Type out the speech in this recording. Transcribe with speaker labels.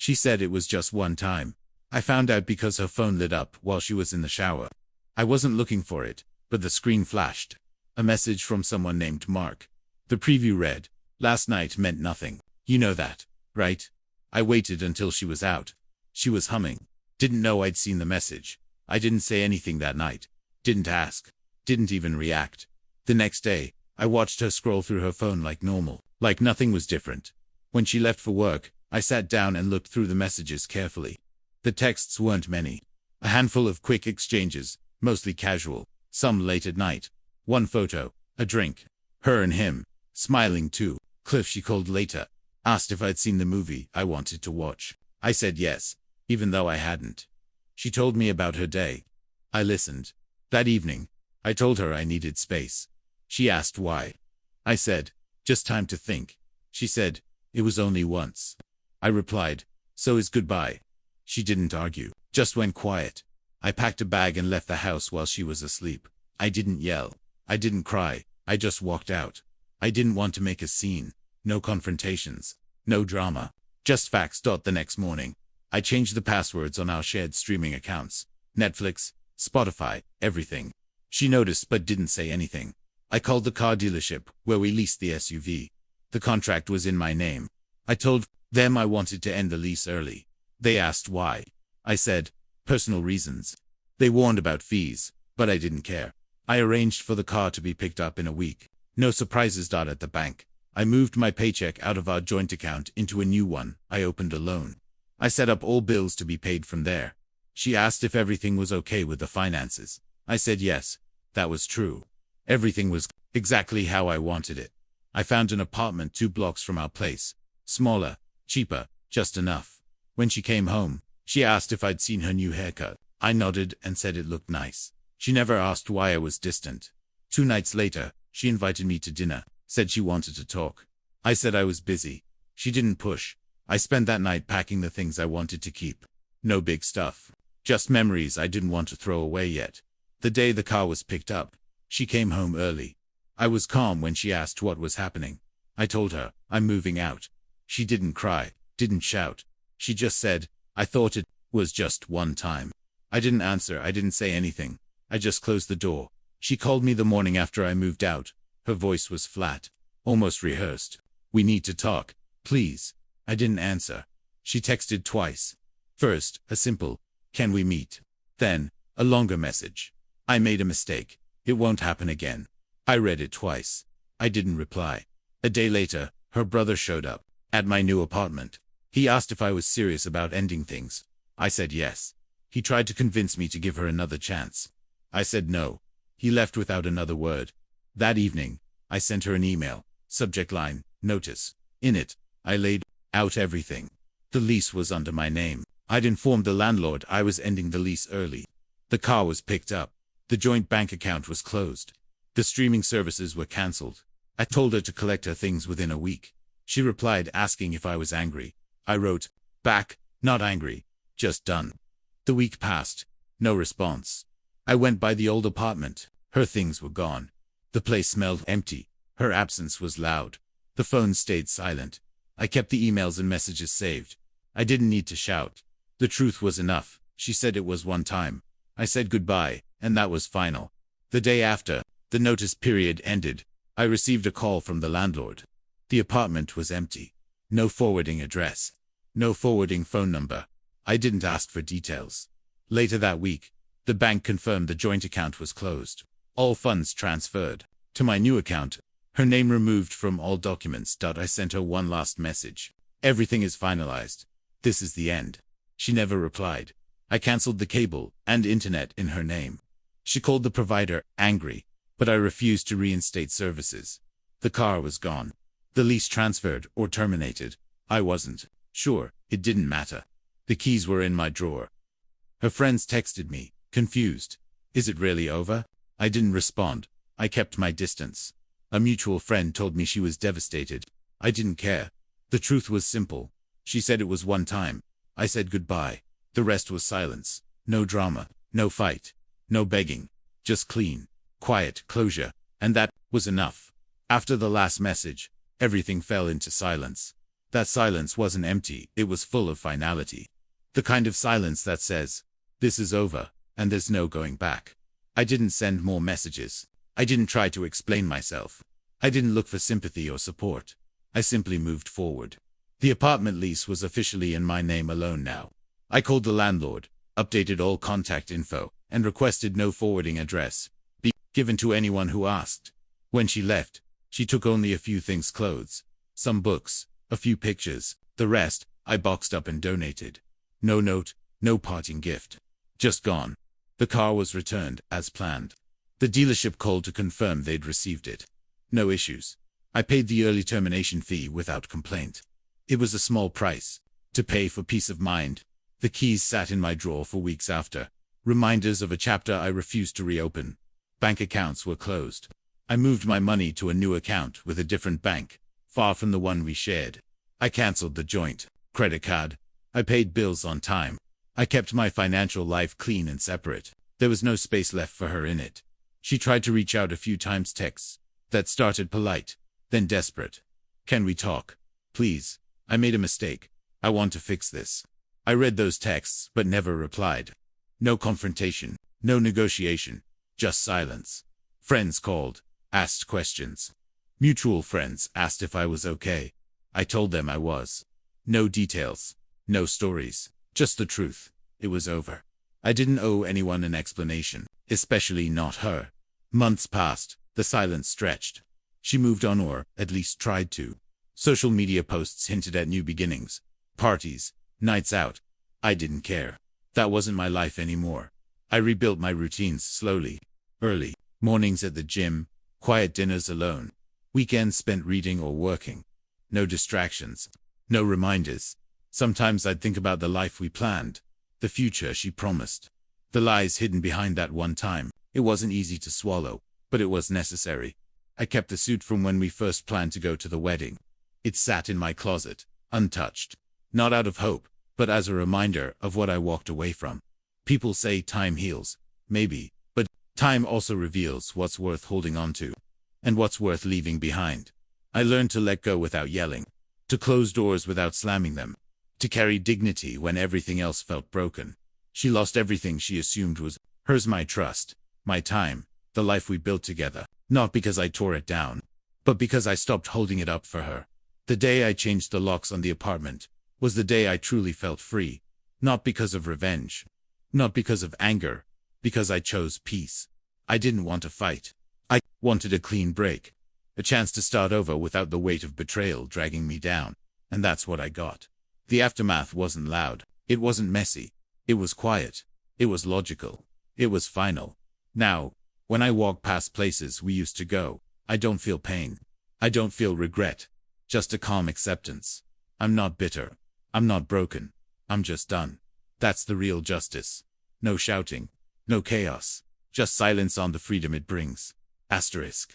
Speaker 1: She said it was just one time. I found out because her phone lit up while she was in the shower. I wasn't looking for it, but the screen flashed. A message from someone named Mark. The preview read, "Last night meant nothing. You know that, right?" I waited until she was out. She was humming. Didn't know I'd seen the message. I didn't say anything that night. Didn't ask. Didn't even react. The next day, I watched her scroll through her phone like normal, like nothing was different. When she left for work, I sat down and looked through the messages carefully. The texts weren't many. A handful of quick exchanges, mostly casual, some late at night. One photo, a drink, her and him, smiling too. Cliff, she called later, asked if I'd seen the movie I wanted to watch. I said yes, even though I hadn't. She told me about her day. I listened. That evening, I told her I needed space. She asked why. I said, just time to think. She said, it was only once. I replied, so is goodbye. She didn't argue, just went quiet. I packed a bag and left the house while she was asleep. I didn't yell. I didn't cry. I just walked out. I didn't want to make a scene. No confrontations. No drama. Just facts. The next morning, I changed the passwords on our shared streaming accounts. Netflix, Spotify, everything. She noticed but didn't say anything. I called the car dealership where we leased the SUV. The contract was in my name. I told them I wanted to end the lease early. They asked why. I said, personal reasons. They warned about fees, but I didn't care. I arranged for the car to be picked up in a week. No surprises. At the bank, I moved my paycheck out of our joint account into a new one. I opened a loan. I set up all bills to be paid from there. She asked if everything was okay with the finances. I said yes, that was true. Everything was exactly how I wanted it. I found an apartment 2 blocks from our place. Smaller, cheaper, just enough. When she came home, she asked if I'd seen her new haircut. I nodded and said it looked nice. She never asked why I was distant. 2 nights later, she invited me to dinner, said she wanted to talk. I said I was busy. She didn't push. I spent that night packing the things I wanted to keep. No big stuff. Just memories I didn't want to throw away yet. The day the car was picked up, she came home early. I was calm when she asked what was happening. I told her, I'm moving out. She didn't cry, didn't shout. She just said, I thought it was just one time. I didn't answer. I didn't say anything. I just closed the door. She called me the morning after I moved out. Her voice was flat, almost rehearsed. We need to talk, please. I didn't answer. She texted twice. First, a simple, can we meet? Then, a longer message. I made a mistake. It won't happen again. I read it twice. I didn't reply. A day later, her brother showed up at my new apartment. He asked if I was serious about ending things. I said yes. He tried to convince me to give her another chance. I said no. He left without another word. That evening, I sent her an email. Subject line, notice. In it, I laid out everything. The lease was under my name. I'd informed the landlord I was ending the lease early. The car was picked up. The joint bank account was closed. The streaming services were cancelled. I told her to collect her things within a week. She replied asking if I was angry. I wrote back, not angry, just done. The week passed. No response. I went by the old apartment. Her things were gone. The place smelled empty. Her absence was loud. The phone stayed silent. I kept the emails and messages saved. I didn't need to shout. The truth was enough. She said it was one time. I said goodbye, and that was final. The day after, the notice period ended. I received a call from the landlord. The apartment was empty. No forwarding address. No forwarding phone number. I didn't ask for details. Later that week, the bank confirmed the joint account was closed. All funds transferred to my new account. Her name removed from all documents. I sent her one last message. Everything is finalized. This is the end. She never replied. I cancelled the cable and internet in her name. She called the provider, angry, but I refused to reinstate services. The car was gone. The lease transferred or terminated. I wasn't sure. It didn't matter. The keys were in my drawer. Her friends texted me, confused. Is it really over? I didn't respond. I kept my distance. A mutual friend told me she was devastated. I didn't care. The truth was simple. She said it was one time. I said goodbye. The rest was silence. No drama. No fight. No begging. Just clean, quiet closure. And that was enough. After the last message, everything fell into silence. That silence wasn't empty, it was full of finality. The kind of silence that says, this is over, and there's no going back. I didn't send more messages. I didn't try to explain myself. I didn't look for sympathy or support. I simply moved forward. The apartment lease was officially in my name alone now. I called the landlord, updated all contact info, and requested no forwarding address be given to anyone who asked. When she left, she took only a few things: clothes, some books, a few pictures. The rest, I boxed up and donated. No note, no parting gift. Just gone. The car was returned, as planned. The dealership called to confirm they'd received it. No issues. I paid the early termination fee without complaint. It was a small price to pay for peace of mind. The keys sat in my drawer for weeks after, reminders of a chapter I refused to reopen. Bank accounts were closed. I moved my money to a new account with a different bank, far from the one we shared. I canceled the joint credit card. I paid bills on time. I kept my financial life clean and separate. There was no space left for her in it. She tried to reach out a few times, texts that started polite, then desperate. Can we talk? Please. I made a mistake. I want to fix this. I read those texts, but never replied. No confrontation, no negotiation, just silence. Friends called, asked questions. Mutual friends asked if I was okay. I told them I was. No details, no stories, just the truth. It was over. I didn't owe anyone an explanation, especially not her. Months passed, the silence stretched. She moved on, or at least tried to. Social media posts hinted at new beginnings. Parties, nights out. I didn't care. That wasn't my life anymore. I rebuilt my routines slowly. Early mornings at the gym, quiet dinners alone, weekends spent reading or working. No distractions, no reminders. Sometimes I'd think about the life we planned, the future she promised, the lies hidden behind that one time. It wasn't easy to swallow, but it was necessary. I kept the suit from when we first planned to go to the wedding. It sat in my closet, untouched, not out of hope, but as a reminder of what I walked away from. People say time heals, maybe, but time also reveals what's worth holding on to, and what's worth leaving behind. I learned to let go without yelling, to close doors without slamming them, to carry dignity when everything else felt broken. She lost everything she assumed was hers: my trust, my time, the life we built together. Not because I tore it down, but because I stopped holding it up for her. The day I changed the locks on the apartment was the day I truly felt free. Not because of revenge, not because of anger, because I chose peace. I didn't want to fight. I wanted a clean break, a chance to start over without the weight of betrayal dragging me down. And that's what I got. The aftermath wasn't loud. It wasn't messy. It was quiet. It was logical. It was final. Now, when I walk past places we used to go, I don't feel pain. I don't feel regret. Just a calm acceptance. I'm not bitter. I'm not broken. I'm just done. That's the real justice. No shouting. No chaos. Just silence on the freedom it brings. Asterisk.